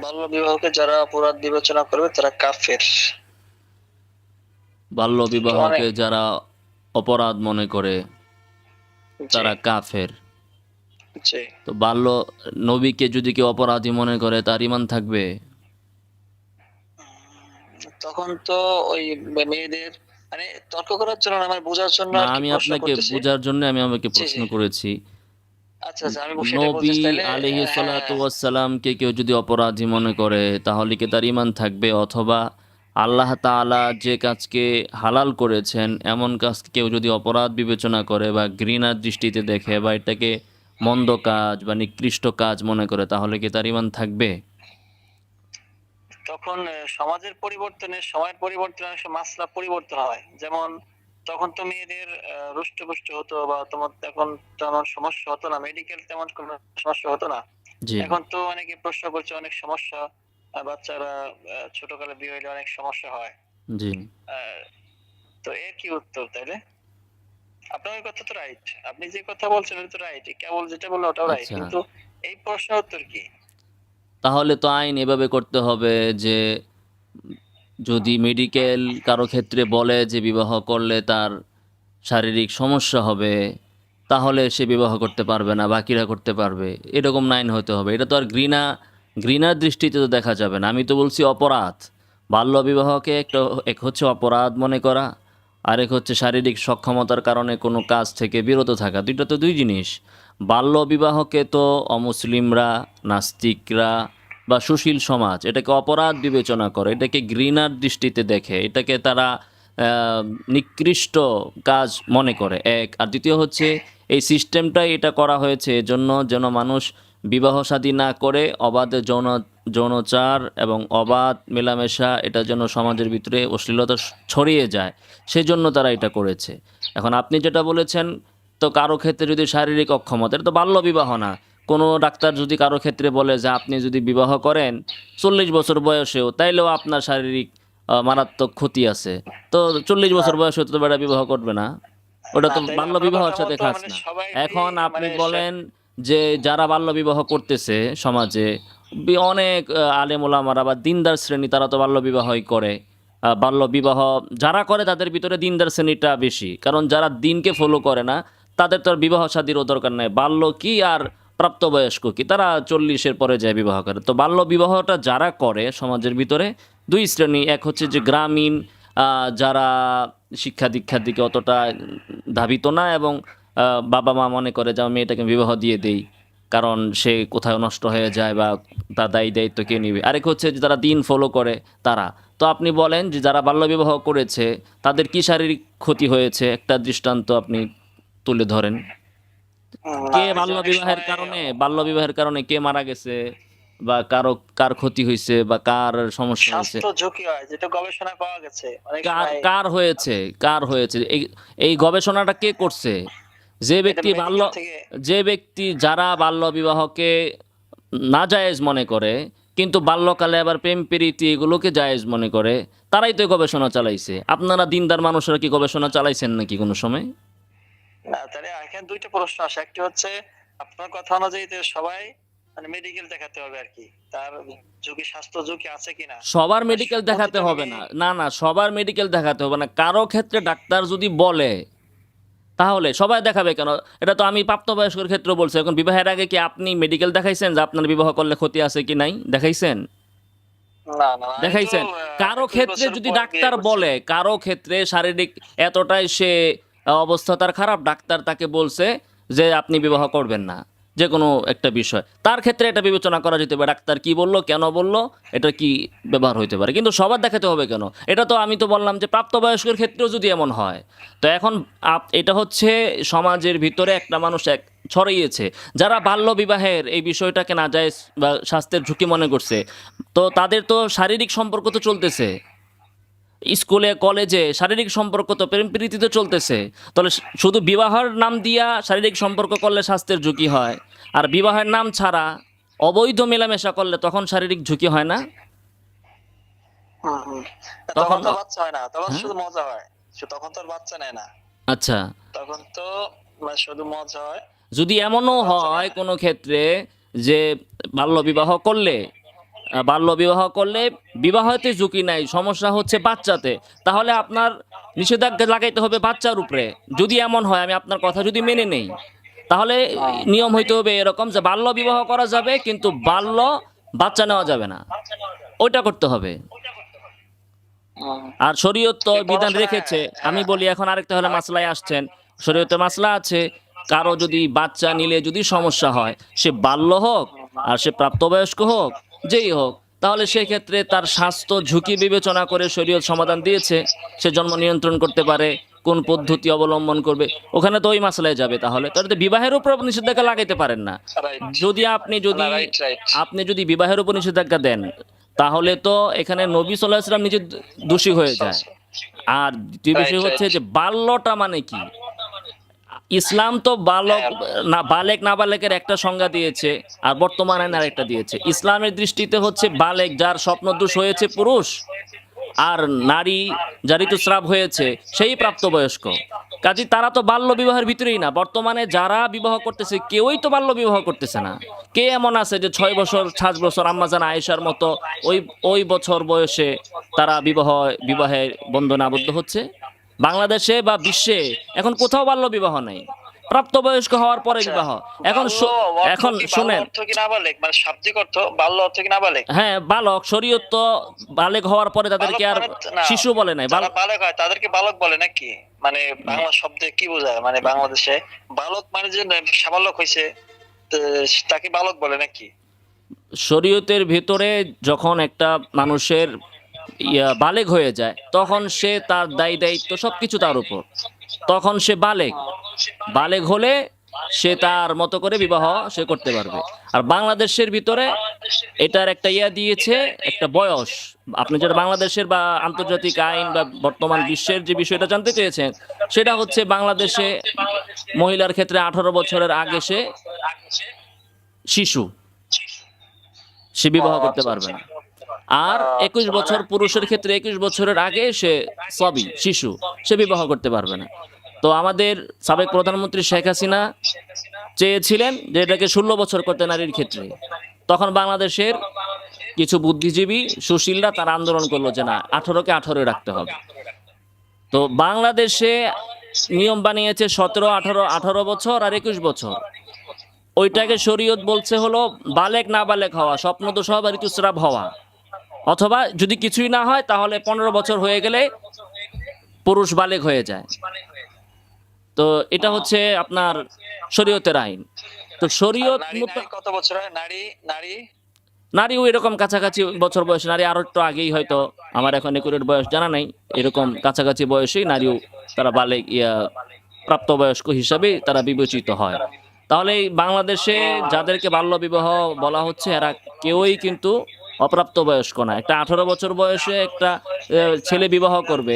বাল্য বিবাহকে যারা অপরাধ বিবেচনা করবে তারা কাফের। বাল্য তো অনেক, বিবাহকে যারা অপরাধ মনে করে জি তারা কাফের। জি। তো বাল্য নবীকে যদি কেউ অপরাধী মনে করে তার ঈমান থাকবে? তখন তো ওই মেয়েদের, মানে তর্ক করার জন্য না, আমার বোঝার জন্য না, আর কি আমি প্রশ্ন আপনাকে করতেছি। বুঝার জন্য আমি আমাকে জি প্রশ্ন জি। করেছি। আচ্ছা আচ্ছা, আমি সেটাই নবী বলতেছি তাইলে। আলাইহিস হ্যাঁ সালাতু হ্যাঁ। ওয়াস সালামকে কেউ যদি অপরাধী মনে করে তাহলে কি তার ঈমান থাকবে? অথবা আল্লাহ তাআলা যে কাজকে হালাল করেছেন এমন কাজকে কেউ যদি অপরাধ বিবেচনা করে বা ঘৃণার দৃষ্টিতে দেখে বা এটাকে মন্দ কাজ বা নিকৃষ্ট কাজ মনে করে তাহলে কি তার ঈমান থাকবে? তখন সমাজের পরিবর্তনে, সময়ের পরিবর্তনে অনেক সময় মাসলা পরিবর্তন হয়। যেমন তখন তো মেয়েদের রুষ্ট-পুষ্ট হতো, বা তোমার তখন তেমন সমস্যা হতো না, মেডিকেল তেমন কোনো সমস্যা হতো না। জি এখন তো অনেকে প্রশ্ন করছে, অনেক সমস্যা, বাচ্চারা ছোটকালে বিয়ে হইলে অনেক সমস্যা হয়। জি। আহ, তো এর কি উত্তর তাইলে? আপনার কথা তো রাইট, আপনি যে কথা বলছেন ওটা তো রাইট, কেবল যেটা বললো ওটাও রাইট, আচ্ছা, কিন্তু এই প্রশ্নের উত্তর কি? তাহলে তো আইন এভাবে করতে হবে যে যদি মেডিকেল কারো ক্ষেত্রে বলে যে বিবাহ করলে তার শারীরিক সমস্যা হবে তাহলে সে বিবাহ করতে পারবে না, বাকিরা করতে পারবে, এরকম আইন হতে হবে। এটা তো আর ঘৃণার দৃষ্টিতে তো দেখা যাবে না। আমি তো বলছি অপরাধ। বাল্য বিবাহকে একটা, এক হচ্ছে অপরাধ মনে করা, আরেক হচ্ছে শারীরিক সক্ষমতার কারণে কোনো কাজ থেকে বিরত থাকা, দুইটা তো দুই জিনিস। বাল্য বিবাহকে তো অমুসলিমরা, নাস্তিকরা বা সুশীল সমাজ এটাকে অপরাধ বিবেচনা করে, এটাকে ঘৃণার দৃষ্টিতে দেখে, এটাকে তারা আহ, নিকৃষ্ট কাজ মনে করে এক। আর দ্বিতীয় হচ্ছে এই সিস্টেমটাই এটা করা হয়েছে এজন্য যেন মানুষ বিবাহ শাদী না করে অবাধ যৌনচার এবং অবাধ মেলামেশা এটা যেন সমাজের ভিতরে অশ্লীলতা ছড়িয়ে যায়, সেজন্য তারা এটা করেছে। এখন আপনি যেটা বলেছেন, তো কারো ক্ষেত্রে যদি শারীরিক অক্ষমতা, এটা তো বাল্য বিবাহ না। কোনো ডাক্তার যদি কারো ক্ষেত্রে বলে যে আপনি যদি বিবাহ করেন 40 বছর বয়সেও, তাইলেও আপনার শারীরিক মারাত্মক ক্ষতি আছে, তো 40 বছর না বয়সে তো বেটা বিবাহ করবে না। ওটা না, তো তাইলে বাল্য আপনার কথা বিবাহের সাথে মতো খাস মানে না। সবাইকে, এখন আপনি মানে বলেন যে যারা বাল্য বিবাহ করতেছে সমাজে, অনেক আলেম ওলামারা বা দিনদার শ্রেণী তারা তো বাল্য বিবাহই করে। বাল্য বিবাহ যারা করে তাদের ভিতরে দিনদার শ্রেণীটা বেশি, কারণ যারা দিনকে ফলো করে না তাদের তো আর বিবাহ শাদীরও দরকার নাই। বাল্য কি আর প্রাপ্তবয়স্ক কি, তারা 40-এর পরে যায় বিবাহ করে। তো বাল্য বিবাহটা যারা করে সমাজের ভিতরে দুই শ্রেণী, এক হচ্ছে যে গ্রামীণ যারা শিক্ষা দীক্ষার দিকে অতটা ধাবিত না এবং বাবা মা মনে করে যে আমি মেয়েটাকে বিবাহ দিয়ে দেই কারণ সে কোথাও নষ্ট হয়ে যায় বা তার দায়ী দায়িত্ব কে নিবে। আরেক হচ্ছে যে যারা দিন ফলো করে তারা। তো আপনি বলেন যে যারা বাল্যবিবাহ করেছে তাদের কি শারীরিক ক্ষতি হয়েছে, একটা দৃষ্টান্ত আপনি তুলে ধরেন। না, কে ওই যে অনেক সময় বাল্য বিবাহের কারণে কে মারা গেছে বা কার ক্ষতি হয়েছে বা কার সমস্যা হয়েছে? স্বাস্থ্য ঝুঁকি হয়, যেটা গবেষণায় পাওয়া গেছে অনেক কার সময়। কার হয়েছে? কার হয়েছে? এই এই গবেষণাটা কে করছে? যে এটা ব্যক্তি বাল্য মেডিকেল থেকে। যে ব্যক্তি যারা বাল্য বিবাহকে নাজায়েজ মনে করে কিন্তু বাল্যকালে আবার প্রেম প্রীতি এগুলোকে জায়েজ মনে করে, তারাই তো এই গবেষণা চালাইছে। আপনারা দিনদার মানুষরা কি গবেষণা চালাইছেন নাকি কোনো সময়? না, তাহলে এখানে দুইটা প্রশ্ন আসে। একটি হচ্ছে আপনার কথা অনুযায়ী যে সবাই মানে মেডিকেল দেখাতে হবে আর কি, তার ঝুঁকি, স্বাস্থ্য ঝুঁকি আছে কিনা। সবার আর মেডিকেল দেখাতে প্রতিটা হবে রোগী, না, না না, সবার মেডিকেল দেখাতে হবে না। কারো ক্ষেত্রে ডাক্তার যদি বলে তাহলে সবাই দেখাবে কেন? এটা তো আমি প্রাপ্তবয়স্কের ক্ষেত্রে বলছি। এখন বিবাহের আগে কি আপনি মেডিকেল দেখাইছেন যে আপনার বিবাহ করলে ক্ষতি আছে কি নাই? দেখাইছেন? না না, আমি তো দেখাইছেন? কারো 21 ক্ষেত্রে বছর যদি পর বিয়ে ডাক্তার করছি। বলে, কারো ক্ষেত্রে শারীরিক এতটাই সে অবস্থা তার খারাপ, ডাক্তার তাকে বলছে যে আপনি বিবাহ করবেন না, যে কোনো একটা বিষয়, তার ক্ষেত্রে এটা বিবেচনা করা যেতে পারে ডাক্তার কি বললো, কেন বললো, এটা কি ব্যবহার হইতে পারে। কিন্তু সবার দেখাতে হবে কেন? এটা তো আমি তো বললাম যে প্রাপ্তবয়স্কের ক্ষেত্রেও যদি এমন হয়। তো এখন এটা হচ্ছে সমাজের ভিতরে একটা মানুষ এক ছড়িয়েছে যারা বাল্য বিবাহের এই বিষয়টাকে নাজায়েজ বা স্বাস্থ্যের ঝুঁকি মনে করছে। তো তাদের তো শারীরিক সম্পর্ক তো চলতেছে, স্কুলে কলেজে শারীরিক সম্পর্ক তো প্রেম প্রীতিতে চলতেছে। তাহলে শুধু বিবাহের নাম দিয়া শারীরিক সম্পর্ক করলে স্বাস্থ্যের ঝুঁকি হয়, আর বিবাহের নাম ছাড়া অবৈধ মেলামেশা করলে তখন শারীরিক ঝুঁকি হয় না? হুম হুম। তখন তখন তো বাচ্চা হয় না, তখন হ্যাঁ, শুধু মজা হয়। তখন তো আর বাচ্চা নেয় না। আচ্ছা। তখন তো মানে শুধু মজা হয়, যদি এমনও বাচ্চা নেয় হয় না। কোনো ক্ষেত্রে যে বাল্য বিবাহ করলে বাল্য বিবাহ করলে বিবাহতে ঝুঁকি নাই, সমস্যা হচ্ছে বাচ্চাতে, তাহলে আপনার নিষেধাজ্ঞা লাগাইতে হবে বাচ্চার উপরে। যদি এমন হয়, আমি আপনার কথা যদি মেনে নেই, তাহলে নিয়ম হইতে হবে এরকম যে বাল্য বিবাহ করা যাবে কিন্তু বাচ্চা নেওয়া যাবে না, ওইটা করতে হবে। আর শরীয়ত তো বিধান রেখেছে। আমি বলি এখন আরেকটা হলে মাসলায় আসছেন, শরীয়তে মাসলা আছে, কারো যদি বাচ্চা নিলে যদি সমস্যা হয়, সে বাল্য হোক আর সে প্রাপ্তবয়স্ক হোক, যেই হোক, তাহলে সেক্ষেত্রে তার স্বাস্থ্য ঝুঁকি বিবেচনা করে শরীয়ত সমাধান দিয়েছে, সে জন্ম নিয়ন্ত্রণ করতে পারে, কোন পদ্ধতি অবলম্বন করবে, ওখানে তো ওই মাসলায় যাবে। তাহলে বিবাহের উপর নিষেধাজ্ঞা লাগাইতে পারেন না। যদি আপনি যদি বিবাহের উপর নিষেধাজ্ঞা দেন, তাহলে তো এখানে নবী সাল্লাল্লাহু আলাইহি ওয়াসাল্লাম নিজে দোষী হয়ে যায়। আর দ্বিতীয় বিষয় হচ্ছে যে বাল্যটা মানে কি? ইসলাম তো বালেক নাবালেকের একটা সংজ্ঞা দিয়েছে, আর বর্তমান আইন আরেকটা দিয়েছে। ইসলামের দৃষ্টিতে হচ্ছে বালেক যার স্বপ্নদোষ হয়েছে পুরুষ, আর নারী যার ঋতুস্রাব হয়েছে সেই প্রাপ্তবয়স্ক। কাজী তারা তো বাল্য বিবাহের ভিতরেই না। বর্তমানে যারা বিবাহ করতেছে কেউই তো বাল্য বিবাহ করতেছে না। কে এমন আছে যে 6 বছর 7 বছর আম্মাজান আয়েশার মতো ওই বছর বয়সে তারা বিবাহে বন্ধনে আবদ্ধ হচ্ছে? বাংলাদেশে বা বিশ্বে এখন কোথাও বাল্য বিবাহ নাই, প্রাপ্তবয়স্ক হওয়ার পরে বিবাহ। এখন শুনেন, শাব্দিক অর্থ বাল্য অর্থ কি নাবালেক? হ্যাঁ, বালক। শরীয়ত তো বালেক হওয়ার পরে তাদেরকে আর শিশু বলে নাই, বালক হয় তাদেরকে বালক বলে নাকি? মানে বাংলা শব্দে কি বোঝায়? মানে বাংলাদেশে বালক মানে যে সাবালক হয়েছে তাকে বালক বলে নাকি? শরীয়তের ভেতরে যখন একটা মানুষের বালেগ হয়ে যায়, তখন সে তার দায়িত্ব সবকিছু তার উপর, তখন সে বালেগ হলে সে তার মতো করে বিবাহ সে করতে পারবে। আর বাংলাদেশের ভিতরে এটার একটা দিয়েছে, একটা বয়স। আপনি যেটা বাংলাদেশের বা আন্তর্জাতিক আইন বা বর্তমান বিশ্বের যে বিষয়টা জানতে চেয়েছেন, সেটা হচ্ছে বাংলাদেশে মহিলার ক্ষেত্রে 18 বছরের আগে সে বিবাহ করতে পারবে না। আর 21 বছর পুরুষের ক্ষেত্রে 21 বছরের আগে শিশু সে বিবাহ করতে পারবে না। তো আমাদের সাবেক প্রধানমন্ত্রী শেখ হাসিনা চেয়েছিলেন যে এটাকে 16 বছর করতে নারীর ক্ষেত্রে। তখন বাংলাদেশের কিছু বুদ্ধিজীবী সুশীলরা তারা আন্দোলন করলো যে না, 18কে 18 রাখতে হবে। তো বাংলাদেশে নিয়ম বানিয়েছে 17, 18 বছর আর 21 বছর। ওইটাকে শরীয়ত বলছে হলো বালেক নাবালেক হওয়া, স্বপ্নদোষ হওয়া বা ঋতুস্রাব হওয়া, অথবা যদি কিছুই না হয় তাহলে 15 বছর হয়ে গেলে পুরুষ বালেক হয়ে যায়। তো এটা হচ্ছে আপনার শরীয়তের আইন। তো শরীয়ত কত বছর হয় নারীও এরকম কাছাকাছি বছর বয়স, নারী আরো একটু আগেই, হয়তো আমার এখন একুরেট বয়স জানা নাই, এরকম কাছাকাছি বয়সেই নারীও তারা বালেক প্রাপ্তবয়স্ক হিসাবে তারা বিবেচিত হয়। তাহলে বাংলাদেশে যাদেরকে বাল্য বিবাহ বলা হচ্ছে এরা কেউই কিন্তু অপ্রাপ্তবয়স্ক না। একটা 18 বছর বয়সে একটা ছেলে বিবাহ করবে,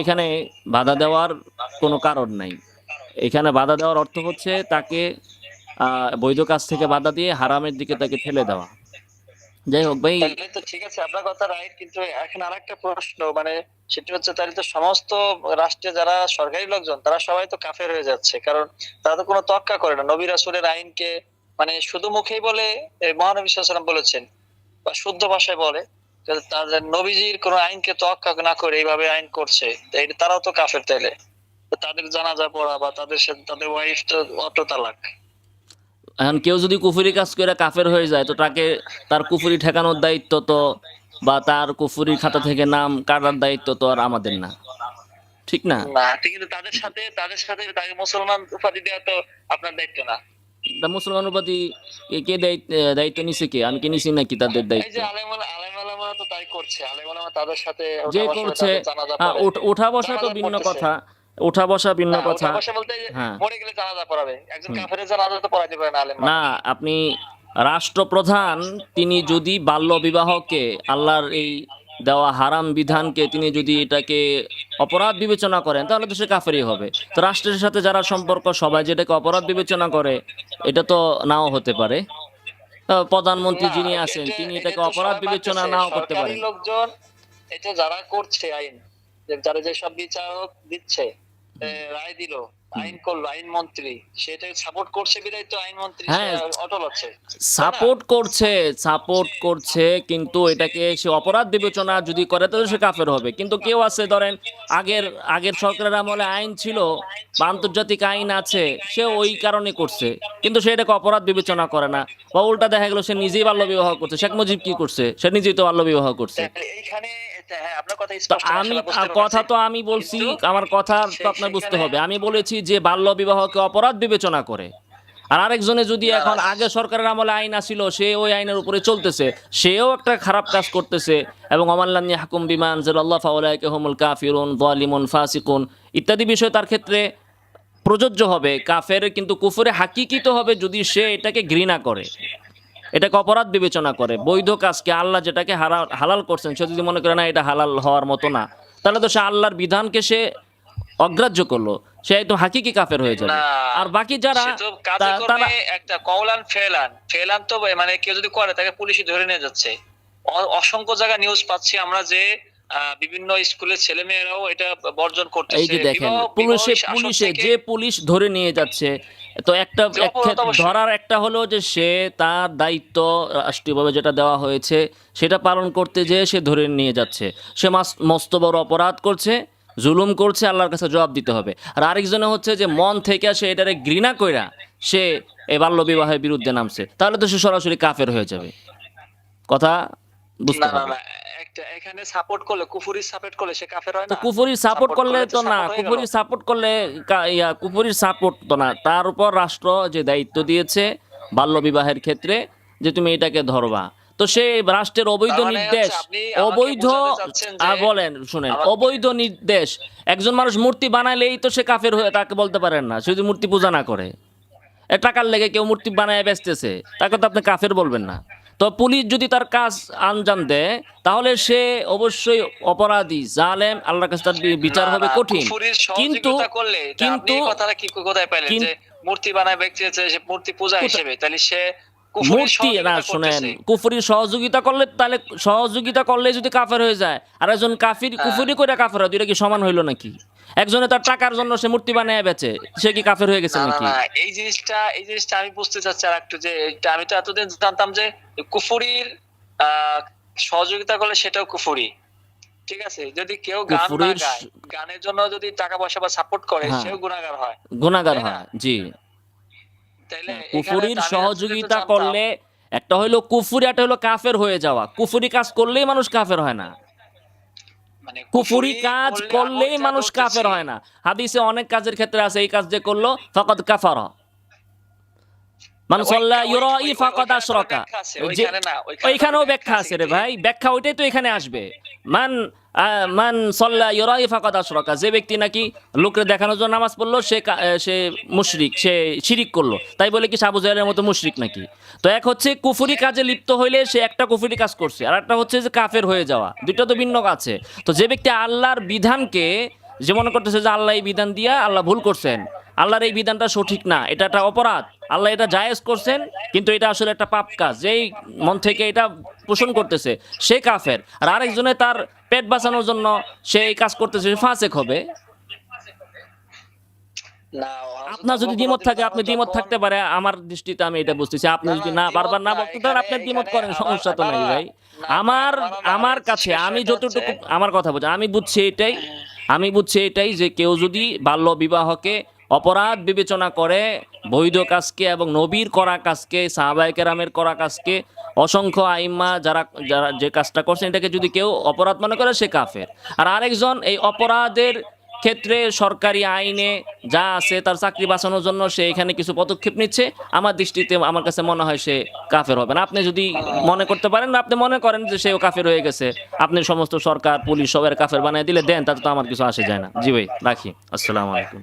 এখানে বাধা দেওয়ার কোনো কারণ নাই। এখানে বাধা দেওয়ার অর্থ হচ্ছে তাকে বৈধ কাজ থেকে বাধা দিয়ে হারামের দিকে তাকে ঠেলে দেওয়া। যাই হোক ভাই, তো ঠিক আছে, আপনার কথা রাইট, কিন্তু এখন আরেকটা প্রশ্ন, মানে সেটা হচ্ছে তাহলে তো সমস্ত রাষ্ট্রে যারা সরকারি লোকজন তারা সবাই তো কাফের হয়ে যাচ্ছে, কারণ তারা তো কোনো তোয়াক্কা করে না নবী রাসূলের আইনকে। মানে শুধু মুখেই বলে মহানবী সাল্লাল্লাহু আলাইহি ওয়াসাল্লাম বলেছেন বা শুদ্ধ ভাষায় বলে, তাদের নবীজির কোনো আইনকে তোয়াক্কা না করে এইভাবে আইন করছে, তারাও তো কাফের। তাইলে তাদের জানাজা পড়া বা তাদের সাথে তাদের ওয়াইফ তো অটো তালাক। এখন কেউ যদি কুফরি কাজ করে কাফের হয়ে যায়, তো তার কুফরি ঠেকানোর দায়িত্ব তো বা তার কুফরি খাতা থেকে নাম কাটার দায়িত্ব তো আর আমাদের না, ঠিক না? কিন্তু তাদের সাথে তাকে মুসলমান উপাধি দেওয়া তো আপনার দায়িত্ব না। মুসলমান উপাধি কে দায়িত্ব নিছে? কে? আমি কি নিছি নাকি তাদের দায়িত্ব? আলেমালামা তো তাই করছে, আলেমালামা তাদের সাথে যে করছে, ওঠা বসা তো ভিন্ন কথা, ওঠা বসা ভিন্ন কথা। হ্যাঁ, মরে গেলে জানাজা পড়াবে, একজন কাফেরের জানাজা তো পড়াইতে পারে না আলেম। না, আপনি রাষ্ট্রপ্রধান তিনি যদি বাল্য বিবাহকে, আল্লাহর এই দেওয়া হারাম বিধানকে তিনি যদি এটাকে অপরাধ বিবেচনা করেন, তাহলে তো সে কাফেরই হবে। তো রাষ্ট্রের সাথে যারা সম্পর্ক সবাই যেটাকে অপরাধ বিবেচনা করে, এটা তো নাও হতে পারে। প্রধানমন্ত্রী যিনি আছেন তিনি এটাকে অপরাধ বিবেচনা নাও করতে পারেন। লোকজন এটা যারা করছে আইন, যারা যেসব বিচারক দিচ্ছে রায় দিল, আইন করলো, আইন মন্ত্রী সেটা সাপোর্ট করছে বিধায় তো আইন মন্ত্রী সে হ্যাঁ, অটল আছে, সাপোর্ট করছে, কিন্তু এটাকে সে অপরাধ বিবেচনা যদি করে তাহলে সে কাফের হবে। কিন্তু কেউ আছে, ধরেন আগের আগের সরকারের আমলে আইন ছিল বা আন্তর্জাতিক আইন আছে, সে ওই কারণে করছে, কিন্তু সে এটাকে অপরাধ বিবেচনা করে না। বা উল্টা দেখা গেল সে নিজেই বাল্য বিবাহ করছে। শেখ মুজিব কি করছে? সে নিজেই তো বাল্য বিবাহ করছে। এইখানে হ্যাঁ আপনার কথা তো স্পষ্ট আমি মাশাআল্লাহ বুঝতে কথা পারছি। তো আমি বলছি, কিন্তু আমার কথা তো আপনার বুঝতে হবে। আমি বলেছি যে বাল্য বিবাহকে অপরাধ বিবেচনা করে। আর আরেকজনে যদি না, এখন আগে সরকারের আমলে আইন আসিল, সে ওই আইনের উপরে চলতেছে, সেও একটা খারাপ কাজ করতেছে। এবং অমাল্লাম ইয়াহকুম বিমা আনজালাল্লাহ ফাউলাইকা হুমুল কাফিরুন যালিমুন ফাসিকুন ইত্যাদি বিষয় তার ক্ষেত্রে প্রযোজ্য হবে। কাফের কিন্তু কুফরে হাকিকি তো হবে যদি সে এটাকে ঘৃণা করে, এটাকে অপরাধ বিবেচনা করে। বৈধ কাজকে আল্লাহ যেটাকে হালাল করছেন, সে যদি মনে করে না এটা হালাল হওয়ার মতো না, তাহলে তো সে আল্লাহর বিধানকে সে অগ্রাহ্য করলো, সে তো হাকিকি কাফের হয়ে যাবে। না, আর বাকি যারা সে তো কাজে তারা করবে একটা কওলান ফেলান, ফেলান তো মানে কেউ যদি করে তাকে পুলিশে ধরে নিয়ে যাচ্ছে। অসংখ্য জায়গা নিউজ পাচ্ছি আমরা যে বিভিন্ন স্কুলের ছেলে মেয়েরাও এটা বর্জন এই করতেছে। যে দেখেন, পুলিশে যে পুলিশ ধরে নিয়ে যাচ্ছে, তো একটা ধরার একটা হলো যে সে তার দায়িত্ব রাষ্ট্রীয়ভাবে যেটা দেওয়া হয়েছে সেটা পালন করতে যেয়ে সে ধরে নিয়ে যাচ্ছে, সে মস্ত বড় অপরাধ করছে, জুলুম করছে, আল্লাহর কাছে জবাব দিতে হবে। আর আরেকজনে হচ্ছে যে মন থেকে সে এটারে ঘৃণা কইরা সে এই বাল্য বিবাহের বিরুদ্ধে নামছে, তাহলে তো সে সরাসরি কাফের হয়ে যাবে। কথা বুঝতে না না হবে। না, একটা এখানে সাপোর্ট করলে, কুফরি সাপোর্ট করলে সে কাফের হয় তো না। কুফরি সাপোর্ট করলে তো না, সাপোর্ট হয়ে গেল। কুফরি সাপোর্ট করলে কুফরির সাপোর্ট তো না, তার উপর রাষ্ট্র যে দায়িত্ব দিয়েছে বাল্য বিবাহের ক্ষেত্রে যে তুমি এটাকে ধরবা, তো সে রাষ্ট্রের অবৈধ তার মানে নির্দেশ, হচ্ছে আপনি আমাকে অবৈধ বোঝাতে চাচ্ছেন যে বলেন শুনেন, আমাকে- অবৈধ নির্দেশ একজন মানুষ মূর্তি বানাইলেই তো সে কাফের হয়ে, তাকে বলতে পারেন না সে যদি মূর্তি পূজা না করে। টাকার লেগে কেউ মূর্তি বানায় বেচতেছে, তাকে তো আপনি কাফের বলবেন না। তো পুলিশ যদি তার কাজ আঞ্জাম দেয় তাহলে সে অবশ্যই অপরাধী, জালেম, আল্লাহর কাছে তার বিচার না, হবে না, কঠিন। কুফরির কিন্তু সহযোগিতা করলে তা আপনি এই কথাটা কি কোথায় পেলেন যে মূর্তি বানায় ব্যক্তি হচ্ছে সে মূর্তি পূজা হিসেবে, তাহলে সে কুফরির মূর্তি না, সহযোগিতা শুনেন, করতেছে। কুফরির সহযোগিতা করলে, তাহলে সহযোগিতা করলে যদি কাফের হয়ে যায় আর একজন কাফির কুফরি করে কাফের হয়, দুইটা কি সমান হইলো নাকি? একজনে তার টাকার জন্য সে মূর্তি বানায় বেচে, সে কি কাফের হয়ে গেছে না না নাকি? না, এই জিনিসটা আমি বুঝতে চাচ্ছি আর একটু, যে এটা আমি তো এতদিন জানতাম যে কুফরির সহযোগিতা করলে সেটাও কুফরি। ঠিক আছে, যদি কেউ গান না কুফরির গায়, গানের জন্য যদি টাকা পয়সা বা সাপোর্ট করে, হ্যাঁ, সেও গুনাহগার হয়, গুনাহগার তাই না? হয়, জি। তাইলে এখানে কুফরির তো আমি সহযোগিতা জানতাম, করলে একটা হইলো কুফরি, একটা হইলো কাফের হয়ে যাওয়া। কুফরি কাজ করলেই মানুষ কাফের হয় না, মানে কুফরি কাজ করলেই আমি মানুষ যা কাফের বলতেছি, হয় না। হাদিসে অনেক কাজের ক্ষেত্রে আছে এই কাজ যে করলো ফাকাদ কাফারা, মান সাল্লা ইউরাই ফাকাদ আশরাকা। যে ওইখানেও ব্যাখ্যা আছে রে ভাই, ব্যাখ্যা ওইটাই তো এখানে আসবে। মান মান সাল্লা ইউরাই ফাকাদ আশরাকা, যে ব্যক্তি নাকি লোকরে দেখানোর জন্য নামাজ পড়লো সে মুশরিক, সে শিরিক করলো। তাই বলে কি আবু জাহেলের মতো মুশরিক নাকি? তো এক হচ্ছে কুফরি কাজে লিপ্ত হইলে সে একটা কুফরি কাজ করছে, আর একটা হচ্ছে যে কাফের হয়ে যাওয়া, দুইটা তো ভিন্ন আছে। তো যে ব্যক্তি আল্লাহর বিধানকে যে মনে করতেছে যে আল্লাহ এই বিধান দিয়া আল্লাহ ভুল করছেন, আল্লাহর এই বিধানটা সঠিক না, এটা একটা অপরাধ, আল্লাহ এটা জায়েজ করছেন কিন্তু এটা আসলে একটা পাপ কাজ, যেই মন থেকে এটা পোষণ করতেছে সে কাফের। আর আরেকজনে তার পেট বাঁচানোর জন্য সে এই কাজ করতেছে, সে ফাসেক হবে। না, আপনার যদি দ্বিমত থাকে আপনি দ্বিমত থাকতে পারে, আমার দৃষ্টিতে আমি এটা বুঝতেছি। আপনি যদি না বারবার না বলতে পারেন, আপনি দ্বিমত করেন, সমস্যা তো নাই ভাই। আমার কাছে আমি যতটুকু আমার কথা বলছি, আমি বুঝছি এটাই যে কেউ যদি বাল্য বিবাহকে অপরাধ বিবেচনা করে, বৈধ কাজকে এবং নবীর করা কাজকে, সাহাবায়ে কেরামের করা কাজকে, অসংখ্য আইম্মা যারা যারা যে কাজটা করছেন এটাকে যদি কেউ অপরাধ মনে করে, সে কাফের। আর আরেকজন এই অপরাধের ক্ষেত্রে সরকারি আইনে যা আছে তার চাকরি বাঁচানোর জন্য সে এখানে কিছু পদক্ষেপ নিচ্ছে, আমার দৃষ্টিতে আমার কাছে মনে হয় সে কাফের হবে না। আপনি যদি মনে করতে পারেন, আপনি মনে করেন যে সেও কাফের হয়ে গেছে, আপনি সমস্ত সরকার পুলিশ সবার কাফের বানিয়ে দিলে দেন, তাতে তো আমার কিছু আসে যায় না। জি ভাই, রাখি। আসসালামু আলাইকুম।